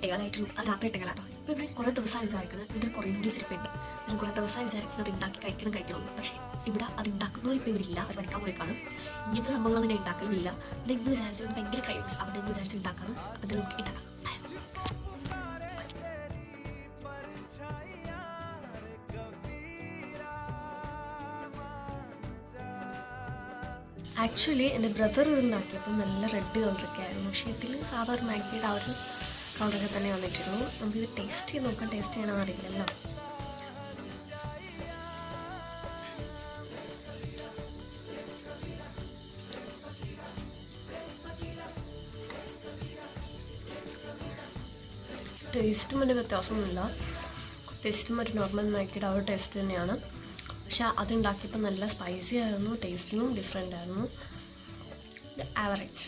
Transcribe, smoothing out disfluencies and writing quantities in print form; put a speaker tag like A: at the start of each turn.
A: 8:15 രാത്രി 8:15 കേട്ടോ. ഇപ്പോൾ ഇവിടെ കുറേ ദിവസമായി വിചാരിക്കുന്നത് ഇവിടെ കുറേ നൂഡിൽസ് ഇരിപ്പുണ്ട്. ഞാൻ കുറേ ദിവസമായി വിചാരിക്കുന്നത് ഉണ്ടാക്കി കഴിക്കണം. പക്ഷേ ഇവിടെ അത് ഉണ്ടാക്കുന്നവർ ഇപ്പോൾ ഇവിടെ ഇല്ല, അവർ പഠിക്കാൻ പോയി കാണും. ഇങ്ങനത്തെ സംഭവങ്ങളൊന്നും ഞാൻ ഉണ്ടാക്കലുമില്ല. പിന്നെ ഇന്ന് വിചാരിച്ചു ഭയങ്കര ക്രൈവ്സ് അവിടെ നിന്ന് വിചാരിച്ചു ഉണ്ടാക്കാനും അത് നമുക്ക് ഉണ്ടാക്കാം. ആക്ച്വലി എൻ്റെ ബ്രദർ ഇതുണ്ടാക്കിയപ്പോൾ നല്ല റെഡ് കളറൊക്കെ ആയിരുന്നു. പക്ഷേ ഇതിൽ സാധാരണ മാഗിയുടെ ആ ഒരു കളറൊക്കെ തന്നെ വന്നിട്ടുള്ളൂ. നമുക്കിത് ടേസ്റ്റ് ചെയ്ത് നോക്കാം. ടേസ്റ്റ് ചെയ്യണമെന്ന് അറിയില്ലല്ലോ. ടേസ്റ്റും വലിയ വ്യത്യാസമൊന്നുമില്ല. ടേസ്റ്റും ഒരു നോർമൽ മാഗിയുടെ ആ ഒരു ടേസ്റ്റ് തന്നെയാണ്. പക്ഷെ അതുണ്ടാക്കിയപ്പോൾ നല്ല സ്പൈസി ആയിരുന്നു, ടേസ്റ്റിനും ഡിഫറെൻ്റ് ആയിരുന്നു. ആവറേജ്.